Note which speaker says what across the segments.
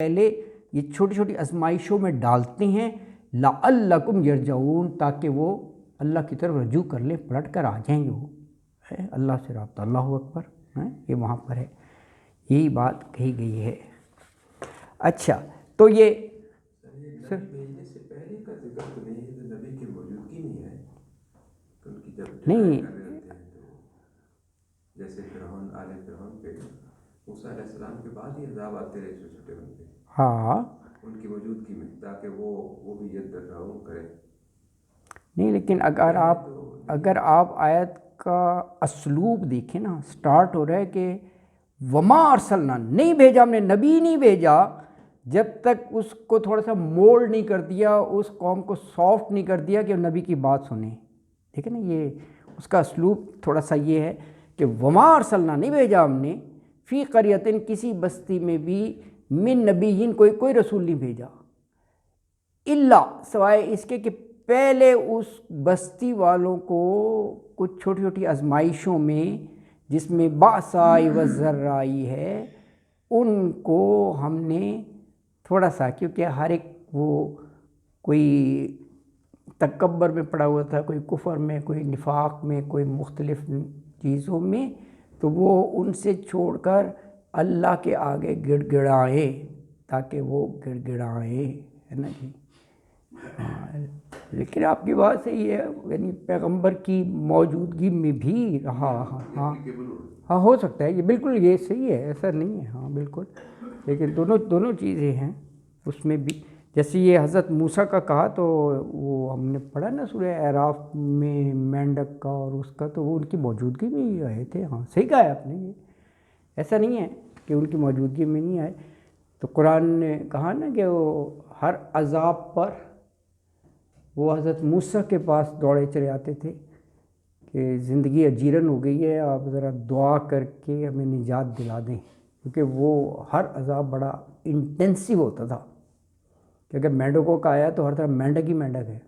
Speaker 1: پہلے یہ چھوٹی چھوٹی آزمائشوں میں ڈالتے ہیں لعلکم یرجعون، تاکہ وہ اللہ کی طرف رجوع کر لیں، پلٹ کر آ جائیں گے، وہ ہے اللہ سے رابطہ۔ اللہ اکبر، یہ وہاں پر ہے، یہی بات کہی گئی ہے۔ اچھا تو یہ
Speaker 2: بھیجنے سے پہلے کا ذکر تو نہیں ہے، تو نبی کی موجودگی نہیں ہے ان کی جب
Speaker 1: نہیں،
Speaker 2: کر رہے ہوتے ہیں تو جیسے فرعون آل فرعون پہ موسیٰ علیہ السلام کے بعد ہی عذاب آتے رہے چھوٹے چھوٹے ان پہ،
Speaker 1: ہاں
Speaker 2: ان کی موجودگی میں، تاکہ وہ بھی یدرعون کریں۔
Speaker 1: نہیں، لیکن اگر آپ آیت کا اسلوب دیکھیں نا، سٹارٹ ہو رہا ہے کہ وما ارسلنا، نہیں بھیجا ہم نے، نبی نہیں بھیجا جب تک اس کو تھوڑا سا مولڈ نہیں کر دیا، اس قوم کو سافٹ نہیں کر دیا کہ وہ نبی کی بات سنیں۔ ٹھیک ہے نا، یہ اس کا اسلوب تھوڑا سا یہ ہے کہ وما ارسلنا، نہیں بھیجا ہم نے، فی قریۃ، کسی بستی میں بھی، من نبیین، کوئی رسول نہیں بھیجا، الا، سوائے اس کے کہ پہلے اس بستی والوں کو کچھ چھوٹی چھوٹی آزمائشوں میں، جس میں باسائی و ذرائی ہے، ان کو ہم نے تھوڑا سا، کیونکہ ہر ایک وہ کوئی تکبر میں پڑا ہوا تھا، کوئی کفر میں، کوئی نفاق میں، کوئی مختلف چیزوں میں، تو وہ ان سے چھوڑ کر اللہ کے آگے گڑ گڑائیں، تاکہ وہ گڑ گڑائیں، ہے نا جی۔ لیکن آپ کی بات صحیح ہے، یعنی پیغمبر کی موجودگی میں بھی رہا، ہاں ہو سکتا ہے، یہ بالکل یہ صحیح ہے، ایسا نہیں ہے، ہاں بالکل، لیکن دونوں چیزیں ہیں اس میں بھی۔ جیسے یہ حضرت موسیٰ کا کہا تو وہ ہم نے پڑھا نا سورہ اعراف میں، مینڈک کا اور اس کا، تو وہ ان کی موجودگی میں ہی آئے تھے۔ ہاں صحیح کہا ہے آپ نے، یہ ایسا نہیں ہے کہ ان کی موجودگی میں نہیں آئے۔ تو قرآن نے کہا نا کہ وہ ہر عذاب پر وہ حضرت موسیٰ کے پاس دوڑے چلے آتے تھے کہ زندگی اجیرن ہو گئی ہے، آپ ذرا دعا کر کے ہمیں نجات دلا دیں، کیونکہ وہ ہر عذاب بڑا انٹینسو ہوتا تھا، کہ اگر مینڈکوں کا آیا تو ہر طرف مینڈک ہی مینڈک ہے،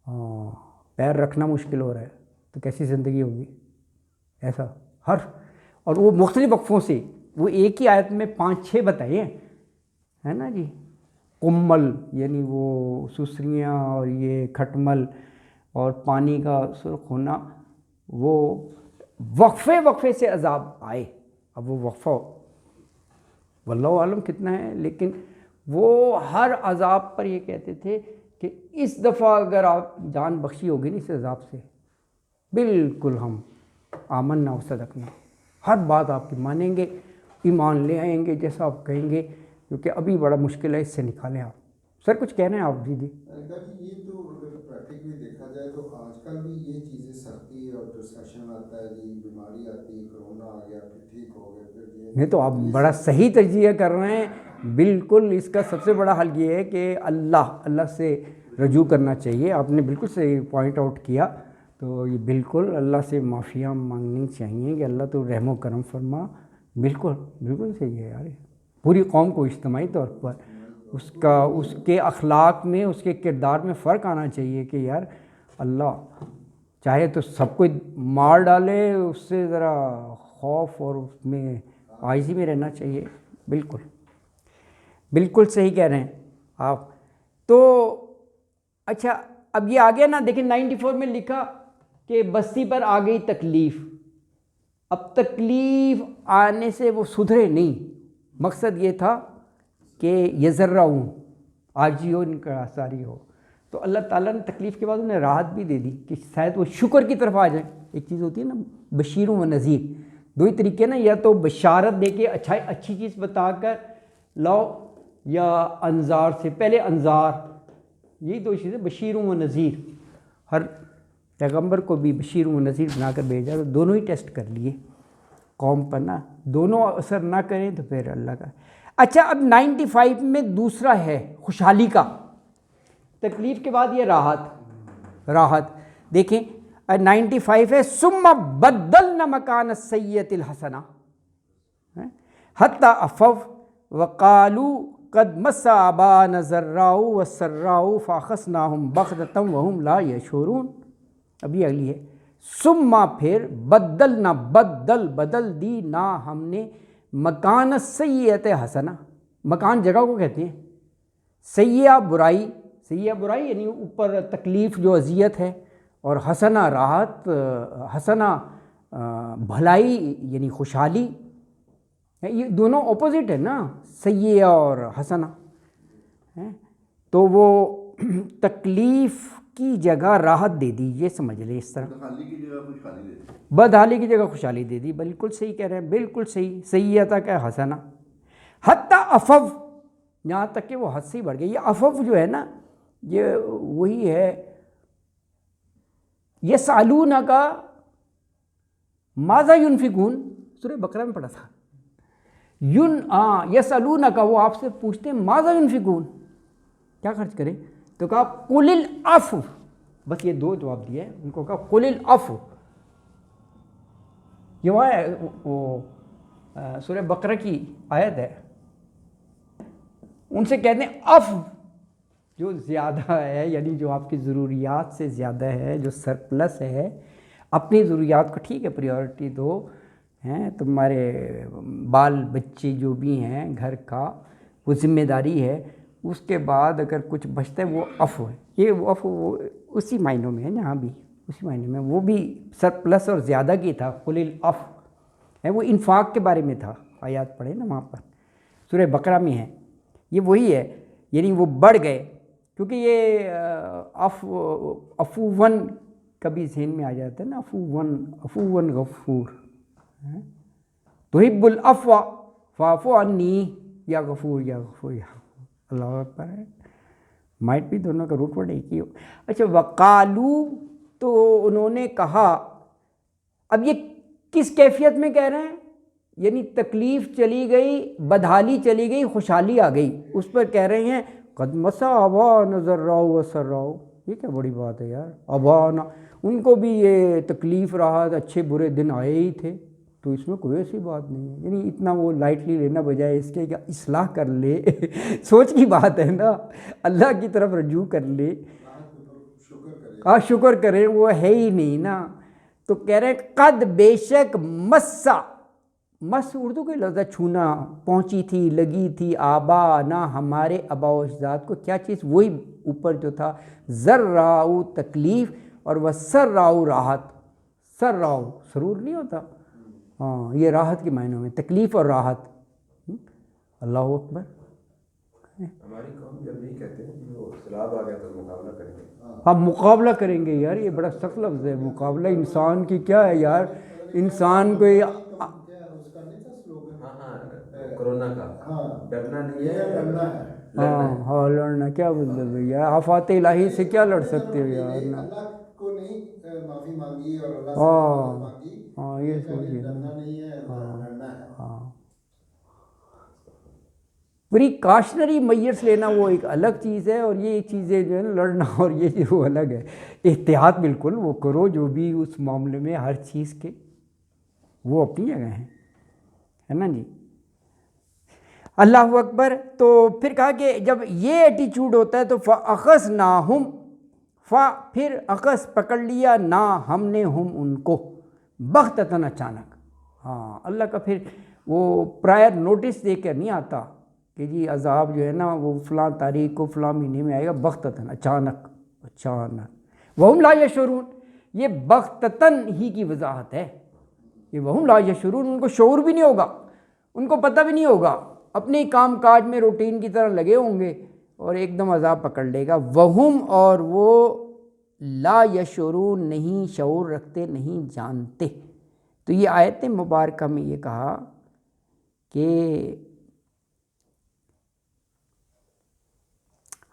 Speaker 1: ہاں پیر رکھنا مشکل ہو رہا ہے، تو کیسی زندگی ہوگی ایسا، اور وہ مختلف وقفوں سے، وہ ایک ہی آیت میں 5-6 بتائے ہیں، ہے نا جی۔ قمل یعنی وہ سسریاں، اور یہ کھٹمل، اور پانی کا سرخ ہونا، وہ وقفے سے عذاب آئے۔ اب وہ وقفہ واللہ عالم کتنا ہے، لیکن وہ ہر عذاب پر یہ کہتے تھے کہ اس دفعہ اگر آپ جان بخشی ہوگی نا اس عذاب سے، بالکل ہم آمنا و صدقنا، ہر بات آپ کی مانیں گے، ایمان لے آئیں گے جیسا آپ کہیں گے، کیونکہ ابھی بڑا مشکل ہے، اس سے نکالیں آپ۔ سر کچھ کہہ رہے ہیں آپ؟ جی
Speaker 3: یہ تو اگر پریکٹیکلی دیکھا جائے تو آج کل بھی یہ چیزیں سختی ہے، اور ریسیشن آتا ہے جی، بیماری آتی ہے، کرونا آ گیا، پھر ٹھیک ہو گیا، پھر یہ
Speaker 1: نہیں، تو آپ بڑا صحیح تجزیہ کر رہے ہیں، بالکل اس کا سب سے بڑا حل یہ ہے کہ اللہ سے رجوع کرنا چاہیے، آپ نے بالکل صحیح پوائنٹ آؤٹ کیا، تو یہ بالکل اللہ سے معافیاں مانگنی چاہیے کہ اللہ تو رحم و کرم فرما، بالکل صحیح ہے یار، پوری قوم کو اجتماعی طور پر اس کے اخلاق میں، اس کے کردار میں فرق آنا چاہیے کہ یار اللہ چاہے تو سب کو مار ڈالے، اس سے ذرا خوف اور اس میں عاجزی میں رہنا چاہیے، بالکل صحیح کہہ رہے ہیں آپ۔ تو اچھا اب یہ آگیا نا، دیکھیں 94 میں لکھا کہ بستی پر آ گئی تکلیف، اب تکلیف آنے سے وہ سدھرے نہیں، مقصد یہ تھا کہ یزرعون، عاجزی ہو، انکساری ہو، تو اللہ تعالیٰ نے تکلیف کے بعد انہیں راحت بھی دے دی کہ شاید وہ شکر کی طرف آ جائیں۔ ایک چیز ہوتی ہے نا بشیر و نذیر، دو ہی طریقے نا، یا تو بشارت دے کے اچھی چیز بتا کر لاؤ، یا انذار سے پہلے انذار، یہی دو چیزیں، بشیر و نذیر، ہر پیغمبر کو بھی بشیر و نذیر بنا کر بھیجا، تو دونوں ہی ٹیسٹ کر لیے قوم پر نا، دونوں اثر نہ کریں تو پھر اللہ کا۔ اچھا اب 95 میں دوسرا ہے خوشحالی کا، تکلیف کے بعد یہ راحت دیکھیں 95 ہے، ثم بدلنا مکان السیئۃ الحسنہ حتی عفوا وقالوا قد مس آباءنا الضراء والسراء فاخذناهم بغتۃ وهم لا یشعرون۔ اب یہ اگلی ہے، ثم پھر بدل دی نا ہم نے مکان السیئۃ حسنہ، مکان جگہ کو کہتے ہیں. سیئہ برائی، سیئہ برائی یعنی اوپر تکلیف جو اذیت ہے، اور حسنہ راحت، حسنہ بھلائی یعنی خوشحالی. یہ دونوں اپوزٹ ہے نا، سیئہ اور حسنہ. تو وہ تکلیف کی جگہ راحت دے دی، یہ سمجھ لیں اس طرح.
Speaker 4: بدحالی کی جگہ خوشحالی دے دی.
Speaker 1: بدحالی کی جگہ خوشحالی دے دی. بالکل صحیح کہہ رہے ہیں، بالکل صحیح. سیئہ کہ حسنہ. حتی عفو، یہاں تک کہ وہ حد سے بڑھ گئی. یہ عفو جو ہے نا، یہ وہی ہے یسألونک ماذا ینفقون، سورہ بقرہ میں پڑھا تھا. یسألونک، وہ آپ سے پوچھتے ہیں ماذا ینفقون، کیا خرچ کریں؟ تو کہا قل العفو، بس یہ دو جواب دیے. ان کو کہا قل العفو. یہ وہاں ہے، وہ سورہ بقرہ کی آیت ہے. ان سے کہتے ہیں عفو جو زیادہ ہے، یعنی جو آپ کی ضروریات سے زیادہ ہے، جو سرپلس ہے. اپنی ضروریات کو ٹھیک ہے پریورٹی دو، ہیں تمہارے بال بچے جو بھی ہیں گھر کا، وہ ذمہ داری ہے. اس کے بعد اگر کچھ بچتا ہے وہ عفو ہے. یہ وہ عفو وہ اسی معنوں میں ہے، یہاں بھی اسی معنی میں. وہ بھی سرپلس اور زیادہ کی تھا. قل العفو ہے، وہ انفاق کے بارے میں تھا. آیات پڑھیں نا وہاں پر، سورہ بقرہ میں ہے. یہ وہی ہے، یعنی وہ بڑھ گئے. کیونکہ یہ عفوون کبھی ذہن میں آ جاتا ہے نا، عفوون غفور. تحب العفو فاعف عنی یا غفور یا غفور یا اللہ اکبر ہے. مائٹ بھی دونوں کا روٹ ورڈ ایک ہی ہو. اچھا وقالو، تو انہوں نے کہا. اب یہ کس کیفیت میں کہہ رہے ہیں؟ یعنی تکلیف چلی گئی، بدحالی چلی گئی، خوشحالی آ گئی. اس پر کہہ رہے ہیں قد مسا ابانا ضراء وسراء. یہ کیا بڑی بات ہے یار. ابانا، ان کو بھی یہ تکلیف رہا، اچھے برے دن آئے ہی تھے. تو اس میں کوئی ایسی بات نہیں ہے. یعنی اتنا وہ لائٹلی لینا بجائے اس کے کہ اصلاح کر لے. سوچ کی بات ہے نا، اللہ کی طرف رجوع کر لے. شکر کرے، وہ ہے ہی نہیں نا. تو کہہ رہے قد بے شک مسا، مس اردو کے لفظ چھونا، پہنچی تھی، لگی تھی. آبا نہ ہمارے آبا و اجداد کو کیا چیز؟ وہی اوپر جو تھا ضراء تکلیف، اور وہ سراء راحت. سراء سرور نہیں ہوتا، ہاں یہ راحت کے معنوں میں، تکلیف اور راحت. اللہ اکبر.
Speaker 2: ہماری قوم جب نہیں کہتے ہیں کہ وہ سیلاب آ گیا تو مقابلہ کریں گے.
Speaker 1: ہم مقابلہ کریں گے یار، یہ بڑا سخت لفظ ہے. مقابلہ انسان کی کیا ہے یار، انسان کو
Speaker 2: کرونا کا ڈرنا نہیں ہے،
Speaker 1: ہاں لڑنا کیا مطلب ہے یار. آفات الہی سے کیا لڑ سکتے ہو یار.
Speaker 3: اللہ کو نہیں معافی مانگی اور اللہ سے
Speaker 1: ہاں
Speaker 3: مانگی.
Speaker 1: ہاں یہ سوچیے.
Speaker 3: ڈرنا نہیں ہے، لڑنا ہے.
Speaker 1: ہاں پوری کاشنری میئرس لینا وہ ایک الگ چیز ہے، اور یہ چیزیں جو ہے نا لڑنا اور یہ جو وہ الگ ہے. احتیاط بالکل وہ کرو جو بھی اس معاملے میں، ہر چیز کے وہ اپنی جگہ ہیں، ہے نا جی. اللہ اکبر. تو پھر کہا کہ جب یہ ایٹیچیوڈ ہوتا ہے تو فَأَخَذْنَاهُمْ، پھر اخذ پکڑ لیا، نہ ہم نے ہم ان کو، بغتتاً اچانک. ہاں اللہ کا پھر وہ پرائر نوٹس دے کر نہیں آتا کہ جی عذاب جو ہے نا وہ فلاں تاریخ کو فلاں مہینے میں آئے گا. بغتتاً اچانک، اچانک. وَهُمْ لَا يَشْعُرُونَ، یہ بغتتاً ہی کی وضاحت ہے. یہ وَهُمْ لَا يَشْعُرُونَ، ان کو شعور بھی نہیں ہوگا، ان کو پتہ بھی نہیں ہوگا. اپنے کام کاج میں روٹین کی طرح لگے ہوں گے اور ایک دم عذاب پکڑ لے گا. وہم، اور وہ لا یشعرون، نہیں شعور رکھتے، نہیں جانتے. تو یہ آیت مبارکہ میں یہ کہا کہ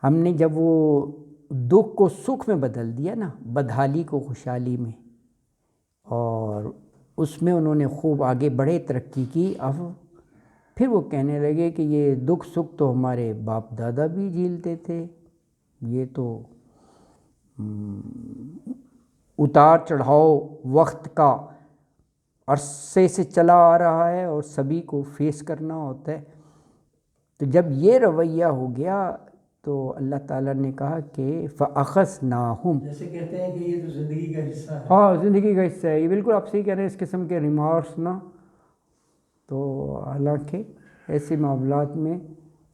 Speaker 1: ہم نے جب وہ دکھ کو سکھ میں بدل دیا نا، بدحالی کو خوشحالی میں، اور اس میں انہوں نے خوب آگے بڑھے، ترقی کی. اب پھر وہ کہنے لگے کہ یہ دکھ سکھ تو ہمارے باپ دادا بھی جھیلتے تھے، یہ تو اتار چڑھاؤ وقت کا عرصے سے چلا آ رہا ہے اور سبھی کو فیس کرنا ہوتا ہے. تو جب یہ رویہ ہو گیا تو اللہ تعالیٰ نے کہا کہ فَأَخَذْنَاهُمْ،
Speaker 5: جیسے کہتے ہیں کہ یہ تو زندگی کا حصہ ہے.
Speaker 1: ہاں زندگی کا حصہ ہے. یہ بالکل آپ صحیح کہہ رہے ہیں. اس قسم کے ریمارکس نا، تو حالانکہ ایسے معاملات میں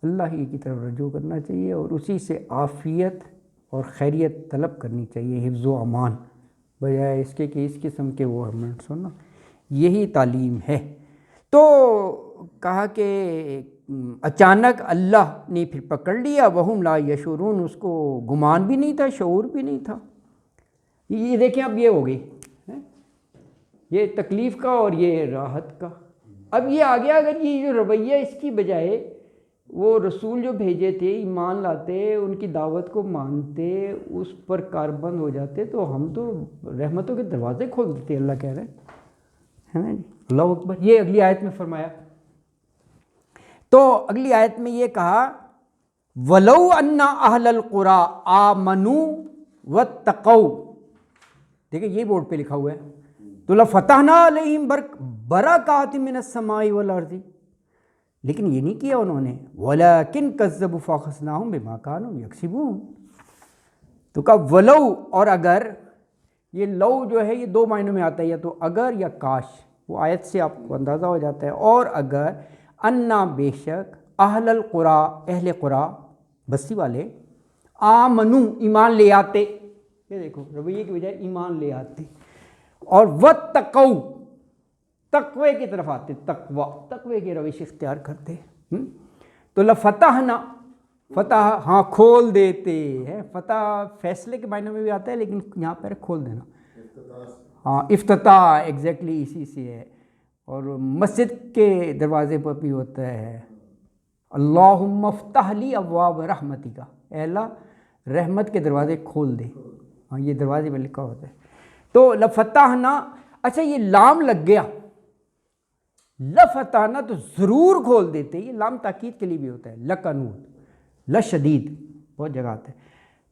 Speaker 1: اللہ ہی کی طرف رجوع کرنا چاہیے اور اسی سے عافیت اور خیریت طلب کرنی چاہیے، حفظ و امان، بجائے اس کے کہ اس قسم کے وہ ہمیں سننا. یہی تعلیم ہے. تو کہا کہ اچانک اللہ نے پھر پکڑ لیا، وہم لا یشعرون، اس کو گمان بھی نہیں تھا، شعور بھی نہیں تھا. یہ دیکھیں اب یہ ہو گئی یہ تکلیف کا اور یہ راحت کا. اب یہ آ گیا، اگر یہ جو رویہ اس کی بجائے وہ رسول جو بھیجے تھے ایمان لاتے، ان کی دعوت کو مانتے، اس پر کاربند ہو جاتے، تو ہم تو رحمتوں کے دروازے کھول دیتے. اللہ کہہ رہے ہیں نا جی، اللہ اکبر. یہ اگلی آیت میں فرمایا. تو اگلی آیت میں یہ کہا وَلَوْ أَنَّ أَهْلَ الْقُرَىٰ آمَنُوا وَاتَّقَوْا. دیکھیں یہ بورڈ پہ لکھا ہوا ہے، تو لَفَتَحْنَا عَلَيْهِمْ بَرَكَاتٍ مِّنَ السَّمَاءِ وَالْأَرْضِ. لیکن یہ نہیں کیا انہوں نے، وَلَٰكِن كَذَّبُوا فَأَخَذْنَاهُمْ بِمَا كَانُوا يَكْسِبُونَ. تو کہا ولو، اور اگر. یہ لو جو ہے یہ دو معنوں میں آتا ہے، یا تو اگر یا کاش. وہ آیت سے آپ کو اندازہ ہو جاتا ہے. اور اگر، انا بے شک، اہل القریٰ اہل قریٰ بستی والے، آمنو ایمان لے آتے. یہ دیکھو رویے کی بجائے ایمان لے آتے، اور واتقوا تقوی کی طرف آتے، تقوی کی روش اختیار کرتے. تو لفتحنا، فتح ہاں کھول دیتے ہیں. فتح فیصلے کے معنوں میں بھی آتا ہے، لیکن یہاں پر کھول دینا. ہاں افتتاح ایگزیکٹلی اسی سے ہے. اور مسجد کے دروازے پر بھی ہوتا ہے اللہم افتح لی ابواب رحمتک، اے اللہ رحمت کے دروازے کھول دے. ہاں یہ دروازے میں لکھا ہوتا ہے. تو لفتحنا، اچھا یہ لام لگ گیا، لفتحنا تو ضرور کھول دیتے. یہ لام تاکید کے لیے بھی ہوتا ہے، لکنود، لشدید، بہت جگہ آتا ہے.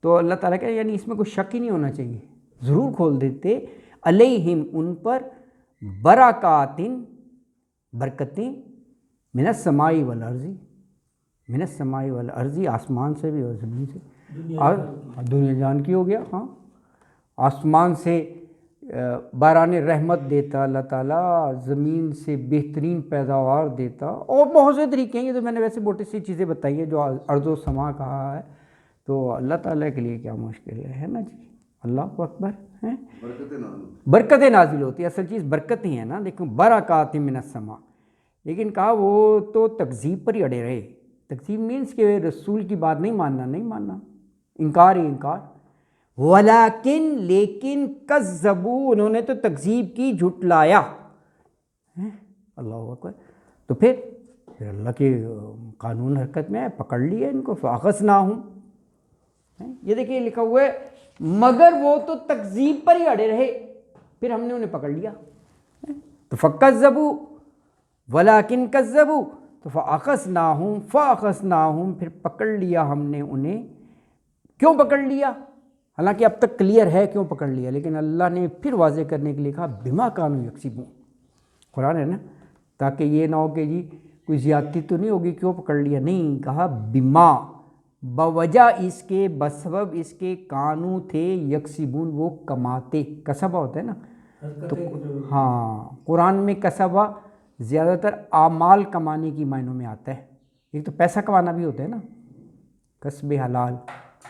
Speaker 1: تو اللہ تعالیٰ کہ یعنی اس میں کوئی شک ہی نہیں ہونا چاہیے، ضرور کھول دیتے. علیہم ان پر، برکاتن برکتیں، من السماء والارض، من السماء والارض آسمان سے بھی اور زمین سے. اور دنیا جان کی ہو گیا. ہاں آسمان سے باران رحمت دیتا اللہ تعالیٰ، زمین سے بہترین پیداوار دیتا، اور بہت سے طریقے ہیں. یہ تو میں نے ویسے موٹی سی چیزیں بتائی ہیں جو ارض و سما کہا ہے. تو اللہ تعالیٰ کے لیے کیا مشکل ہے نا جی. اللہ اکبر. ہیں برکتیں نازل ہوتی ہے، اصل چیز برکت ہی ہے نا. لیکن برکات من السماء، لیکن کہا وہ تو تکذیب پر ہی اڑے رہے. تکذیب مینس کہ رسول کی بات نہیں ماننا، انکار ہی انکار. ولیکن، لیکن کذبوا، انہوں نے تو تکذیب کی، جھٹلایا. اللہ اکبر. تو پھر اللہ کے قانون حرکت میں پکڑ لیا ان کو. فاخذناہم، یہ دیکھیے لکھا ہوا ہے مگر وہ تو تکذیب پر ہی اڑے رہے، پھر ہم نے انہیں پکڑ لیا. تو فکذبوا ولیکن کذبوا، تو فاخذناہم، پھر پکڑ لیا ہم نے انہیں. کیوں پکڑ لیا؟ حالانکہ اب تک کلیئر ہے کیوں پکڑ لیا، لیکن اللہ نے پھر واضح کرنے کے لیے کہا بما کانوا یکسبون. قرآن ہے نا، تاکہ یہ نہ ہو کہ جی کوئی زیادتی تو نہیں ہوگی کیوں پکڑ لیا. نہیں، کہا بما، بوجہ اس کے، بسبب اس کے، کانو تھے، یکسبون وہ کماتے. کسبہ ہوتا ہے نا. تو ہاں قرآن میں کسبہ زیادہ تر اعمال کمانے کی معنوں میں آتا ہے. ایک تو پیسہ کمانا بھی ہوتا ہے نا، کسب حلال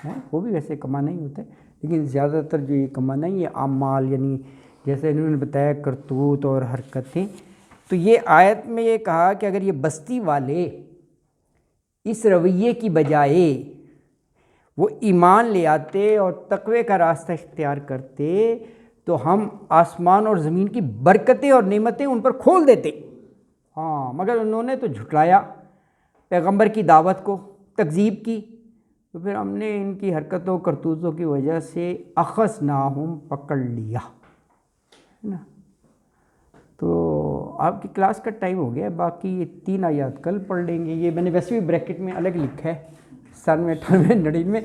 Speaker 1: ہے، وہ بھی ویسے کمانا ہی ہوتا ہے، لیکن زیادہ تر جو یہ کمانا ہے یہ اعمال، یعنی جیسے انہوں نے بتایا کرتوت اور حرکتیں. تو یہ آیت میں یہ کہا کہ اگر یہ بستی والے اس رویے کی بجائے وہ ایمان لے آتے اور تقوی کا راستہ اختیار کرتے تو ہم آسمان اور زمین کی برکتیں اور نعمتیں ان پر کھول دیتے. ہاں مگر انہوں نے تو جھٹلایا پیغمبر کی دعوت کو، تکذیب کی. تو پھر ہم نے ان کی حرکتوں کرتوتوں کی وجہ سے اخذناہم پکڑ لیا ہے نا. تو آپ کی کلاس کا ٹائم ہو گیا، باقی یہ 3 آیات کل پڑھ لیں گے. یہ میں نے ویسے بھی بریکٹ میں الگ لکھا ہے 97 98 99.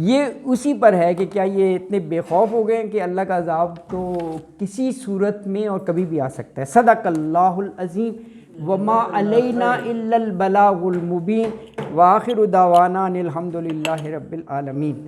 Speaker 1: یہ اسی پر ہے کہ کیا یہ اتنے بے خوف ہو گئے ہیں کہ اللہ کا عذاب تو کسی صورت میں اور کبھی بھی آ سکتا ہے. صدق اللہ العظیم وما علینا الا البلاغ المبین وآخر دعوانا ان الحمد للہ رب العالمین.